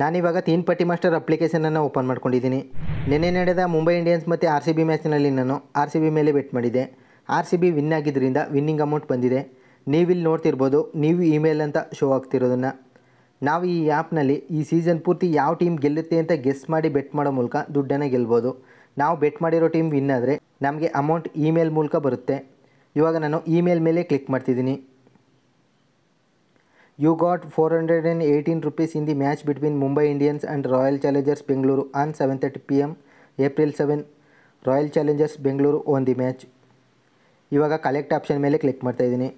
ನಾನಿವಾಗ ತೀನ್ ಪಟ್ಟಿ master ಅಪ್ಲಿಕೇಶನನ್ನು open ಮಾಡ್ಕೊಂಡಿದ್ದೀನಿ. ನಿನ್ನೆ ನಡೆದ ಮುಂಬೈ ಇಂಡಿಯನ್ಸ್ ಮತ್ತು RCB ಮ್ಯಾಚ್ನಲ್ಲಿ ನಾನು RCB ಮೇಲೆ ಬೆಟ್ ಮಾಡಿದ್ದೆ. RCB ವಿನ್ ಆಗಿದ್ದರಿಂದ ವಿನ್ನಿಂಗ್ ಅಮೌಂಟ್ ಬಂದಿದೆ. ನೀವಿಲ್ಲಿ ನೋಡ್ತಿರ್ಬೋದು, ನೀವು ಇಮೇಲ್ ಅಂತ ಶೋ ಆಗ್ತಿರೋದನ್ನು. ನಾವು ಈ ಆ್ಯಪ್ನಲ್ಲಿ ಈ ಸೀಸನ್ ಪೂರ್ತಿ ಯಾವ ಟೀಮ್ ಗೆಲ್ಲುತ್ತೆ ಅಂತ ಗೆಸ್ ಮಾಡಿ ಬೆಟ್ ಮಾಡೋ ಮೂಲಕ ದುಡ್ಡನ್ನು ಗೆಲ್ಬೋದು. ನಾವು ಬೆಟ್ ಮಾಡಿರೋ ಟೀಮ್ ವಿನ್ ಆದರೆ ನಮಗೆ ಅಮೌಂಟ್ ಇಮೇಲ್ ಮೂಲಕ ಬರುತ್ತೆ. ಇವಾಗ ನಾನು ಇಮೇಲ್ ಮೇಲೆ ಕ್ಲಿಕ್ ಮಾಡ್ತಿದ್ದೀನಿ. You got 418 rupees in the match between Mumbai Indians and Royal Challengers Bengaluru on 7:30 PM April 7. Royal Challengers Bengaluru won the match. ಇವಾಗ ಕಲೆಕ್ಟ್ ಆಪ್ಷನ್ ಮೇಲೆ ಕ್ಲಿಕ್ ಮಾಡ್ತಾಯಿದ್ದೀನಿ.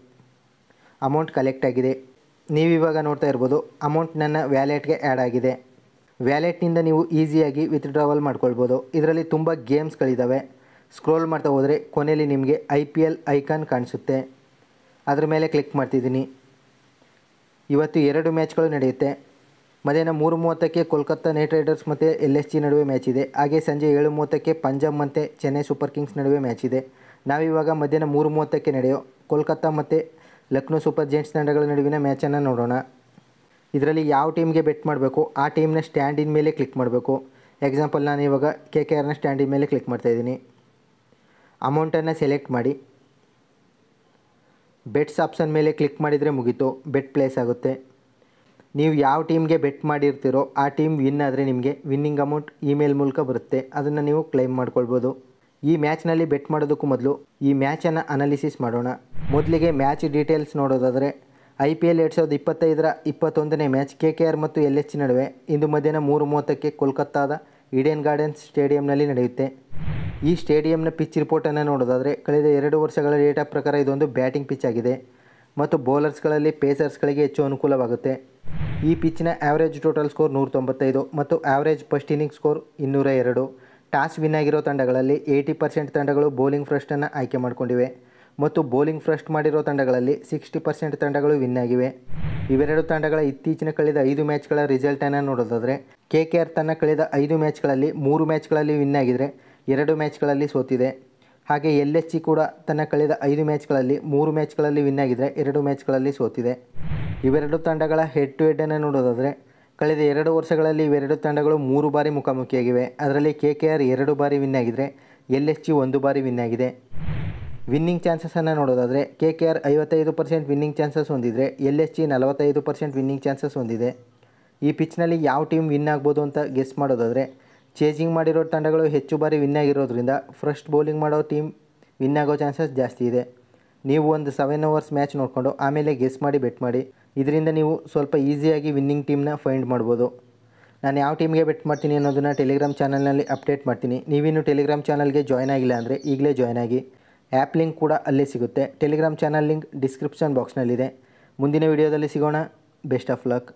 ಅಮೌಂಟ್ ಕಲೆಕ್ಟ್ ಆಗಿದೆ. ನೀವಿವಾಗ ನೋಡ್ತಾ ಇರ್ಬೋದು, ಅಮೌಂಟ್ ನನ್ನ ವ್ಯಾಲೆಟ್ಗೆ ಆ್ಯಡ್ ಆಗಿದೆ. ವ್ಯಾಲೆಟ್ನಿಂದ ನೀವು ಈಸಿಯಾಗಿ ವಿತ್ಡ್ರಾವಲ್ ಮಾಡ್ಕೊಳ್ಬೋದು. ಇದರಲ್ಲಿ ತುಂಬ ಗೇಮ್ಸ್ಗಳಿದ್ದಾವೆ. ಸ್ಕ್ರೋಲ್ ಮಾಡ್ತಾ ಹೋದರೆ ಕೊನೆಯಲ್ಲಿ ನಿಮಗೆ IPL ಐಕಾನ್ ಕಾಣಿಸುತ್ತೆ. ಅದ್ರ ಮೇಲೆ ಕ್ಲಿಕ್ ಮಾಡ್ತಿದ್ದೀನಿ. ಇವತ್ತು 2 ಮ್ಯಾಚ್ಗಳು ನಡೆಯುತ್ತೆ. ಮಧ್ಯಾಹ್ನ 3:30ಕ್ಕೆ ಕೋಲ್ಕತ್ತಾ ನೈಟ್ ರೈಡರ್ಸ್ ಮತ್ತು LSG ನಡುವೆ ಮ್ಯಾಚ್ ಇದೆ. ಹಾಗೆ ಸಂಜೆ 7:30ಕ್ಕೆ ಪಂಜಾಬ್ ಮತ್ತು ಚೆನ್ನೈ ಸೂಪರ್ ಕಿಂಗ್ಸ್ ನಡುವೆ ಮ್ಯಾಚ್ ಇದೆ. ನಾವಿವಾಗ ಮಧ್ಯಾಹ್ನ 3:30ಕ್ಕೆ ನಡೆಯೋ ಕೋಲ್ಕತ್ತಾ ಮತ್ತು ಲಕ್ನೋ ಸೂಪರ್ ಜೈಂಟ್ಸ್ ತಂಡಗಳ ನಡುವಿನ ಮ್ಯಾಚನ್ನು ನೋಡೋಣ. ಇದರಲ್ಲಿ ಯಾವ ಟೀಮ್ಗೆ ಬೆಟ್ ಮಾಡಬೇಕು ಆ ಟೀಮ್ನ ಸ್ಟ್ಯಾಂಡಿನ ಮೇಲೆ ಕ್ಲಿಕ್ ಮಾಡಬೇಕು. ಎಕ್ಸಾಂಪಲ್ ನಾನು ಇವಾಗ KKRನ ಸ್ಟ್ಯಾಂಡಿನ ಮೇಲೆ ಕ್ಲಿಕ್ ಮಾಡ್ತಾಯಿದ್ದೀನಿ. ಅಮೌಂಟನ್ನು ಸೆಲೆಕ್ಟ್ ಮಾಡಿ ಬೆಟ್ಸ್ ಆಪ್ಷನ್ ಮೇಲೆ ಕ್ಲಿಕ್ ಮಾಡಿದರೆ ಮುಗೀತು, ಬೆಟ್ ಪ್ಲೇಸ್ ಆಗುತ್ತೆ. ನೀವು ಯಾವ ಟೀಮ್ಗೆ ಬೆಟ್ ಮಾಡಿರ್ತೀರೋ ಆ ಟೀಮ್ ವಿನ್ ಆದರೆ ನಿಮಗೆ ವಿನ್ನಿಂಗ್ ಅಮೌಂಟ್ ಇಮೇಲ್ ಮೂಲಕ ಬರುತ್ತೆ. ಅದನ್ನು ನೀವು ಕ್ಲೈಮ್ ಮಾಡ್ಕೊಳ್ಬೋದು. ಈ ಮ್ಯಾಚ್ನಲ್ಲಿ ಬೆಟ್ ಮಾಡೋದಕ್ಕೂ ಮೊದಲು ಈ ಮ್ಯಾಚನ್ನು ಅನಾಲಿಸಿಸ್ ಮಾಡೋಣ. ಮೊದಲಿಗೆ ಮ್ಯಾಚ್ ಡೀಟೇಲ್ಸ್ ನೋಡೋದಾದರೆ IPL 2025ರ 21ನೇ ಮ್ಯಾಚ್ KKR ಮತ್ತು LSG ನಡುವೆ ಇಂದು ಮಧ್ಯಾಹ್ನ 3:30ಕ್ಕೆ ಕೋಲ್ಕತ್ತಾದ ಈಡನ್ ಗಾರ್ಡನ್ಸ್ ಸ್ಟೇಡಿಯಂನಲ್ಲಿ ನಡೆಯುತ್ತೆ. ಈ ಸ್ಟೇಡಿಯಂನ ಪಿಚ್ ರಿಪೋರ್ಟನ್ನು ನೋಡೋದಾದರೆ ಕಳೆದ 2 ವರ್ಷಗಳ ಡೇಟಾ ಪ್ರಕಾರ ಇದೊಂದು ಬ್ಯಾಟಿಂಗ್ ಪಿಚ್ ಆಗಿದೆ ಮತ್ತು ಬೌಲರ್ಸ್ಗಳಲ್ಲಿ ಪೇಸರ್ಸ್ಗಳಿಗೆ ಹೆಚ್ಚು ಅನುಕೂಲವಾಗುತ್ತೆ. ಈ ಪಿಚ್ನ ಆ್ಯಾವ್ರೇಜ್ ಟೋಟಲ್ ಸ್ಕೋರ್ 195 ಮತ್ತು average first inning score 202. Toss win ಆಗಿರೋ ತಂಡಗಳಲ್ಲಿ 80% ತಂಡಗಳು ಬೌಲಿಂಗ್ ಫಸ್ಟನ್ನು ಆಯ್ಕೆ ಮಾಡಿಕೊಂಡಿವೆ ಮತ್ತು ಬೌಲಿಂಗ್ ಫಸ್ಟ್ ಮಾಡಿರೋ ತಂಡಗಳಲ್ಲಿ 60% ತಂಡಗಳು ವಿನ್ ಆಗಿವೆ. ಇವೆರಡು ತಂಡಗಳ ಇತ್ತೀಚಿನ ಕಳೆದ 5 ಮ್ಯಾಚ್ಗಳ ರಿಸಲ್ಟನ್ನು ನೋಡೋದಾದರೆ KKR ತನ್ನ ಕಳೆದ 5 ಮ್ಯಾಚ್ಗಳಲ್ಲಿ 3 ಮ್ಯಾಚ್ಗಳಲ್ಲಿ ವಿನ್ ಆಗಿದ್ರೆ 2 ಮ್ಯಾಚ್ಗಳಲ್ಲಿ ಸೋತಿದೆ. ಹಾಗೆ LSG ಕೂಡ ತನ್ನ ಕಳೆದ 5 ಮ್ಯಾಚ್ಗಳಲ್ಲಿ 3 ಮ್ಯಾಚ್ಗಳಲ್ಲಿ ವಿನ್ ಆಗಿದ್ರೆ 2 ಮ್ಯಾಚ್ಗಳಲ್ಲಿ ಸೋತಿದೆ. ಇವೆರಡು ತಂಡಗಳ ಹೆಡ್ ಟು ಹೆಡ್ಡನ್ನು ನೋಡೋದಾದರೆ ಕಳೆದ 2 ವರ್ಷಗಳಲ್ಲಿ ಇವೆರಡು ತಂಡಗಳು 3 ಬಾರಿ ಮುಖಾಮುಖಿಯಾಗಿವೆ. ಅದರಲ್ಲಿ KKR 2 ಬಾರಿ ವಿನ್ ಆಗಿದ್ರೆ LSG 1 ಬಾರಿ ವಿನ್ ಆಗಿದೆ. ವಿನ್ನಿಂಗ್ ಚಾನ್ಸಸನ್ನು ನೋಡೋದಾದರೆ KKR 55% ವಿನ್ನಿಂಗ್ ಚಾನ್ಸಸ್ ಹೊಂದಿದ್ರೆ LSG 45% ವಿನ್ನಿಂಗ್ ಚಾನ್ಸಸ್ ಹೊಂದಿದೆ. ಈ ಪಿಚ್ನಲ್ಲಿ ಯಾವ ಟೀಮ್ ವಿನ್ ಆಗ್ಬೋದು ಅಂತ ಗೆಸ್ ಮಾಡೋದಾದರೆ ಚೇಜಿಂಗ್ ಮಾಡಿರೋ ತಂಡಗಳು ಹೆಚ್ಚು ಬಾರಿ ವಿನ್ ಆಗಿರೋದ್ರಿಂದ ಫಸ್ಟ್ ಬೌಲಿಂಗ್ ಮಾಡೋ ಟೀಮ್ ವಿನ್ ಆಗೋ ಚಾನ್ಸಸ್ ಜಾಸ್ತಿ ಇದೆ. ನೀವು ಒಂದು 7 ಅವರ್ಸ್ ಮ್ಯಾಚ್ ನೋಡಿಕೊಂಡು ಆಮೇಲೆ ಗೆಸ್ ಮಾಡಿ ಬೆಟ್ ಮಾಡಿ. ಇದರಿಂದ ನೀವು ಸ್ವಲ್ಪ ಈಸಿಯಾಗಿ ವಿನ್ನಿಂಗ್ ಟೀಮ್ನ ಫೈಂಡ್ ಮಾಡ್ಬೋದು. ನಾನು ಯಾವ ಟೀಮ್ಗೆ ಬೆಟ್ ಮಾಡ್ತೀನಿ ಅನ್ನೋದನ್ನು ಟೆಲಿಗ್ರಾಮ್ ಚಾನಲ್ನಲ್ಲಿ ಅಪ್ಡೇಟ್ ಮಾಡ್ತೀನಿ. ನೀವಿನ್ನು ಟೆಲಿಗ್ರಾಮ್ ಚಾನಲ್ಗೆ ಜಾಯ್ನ್ ಆಗಿಲ್ಲ ಅಂದರೆ ಈಗಲೇ ಜಾಯ್ನ್ ಆಗಿ. ಆ್ಯಪ್ ಲಿಂಕ್ ಕೂಡ ಅಲ್ಲೇ ಸಿಗುತ್ತೆ. ಟೆಲಿಗ್ರಾಮ್ ಚಾನಲ್ ಲಿಂಕ್ ಡಿಸ್ಕ್ರಿಪ್ಷನ್ ಬಾಕ್ಸ್ನಲ್ಲಿದೆ. ಮುಂದಿನ ವಿಡಿಯೋದಲ್ಲಿ ಸಿಗೋಣ. Best of luck.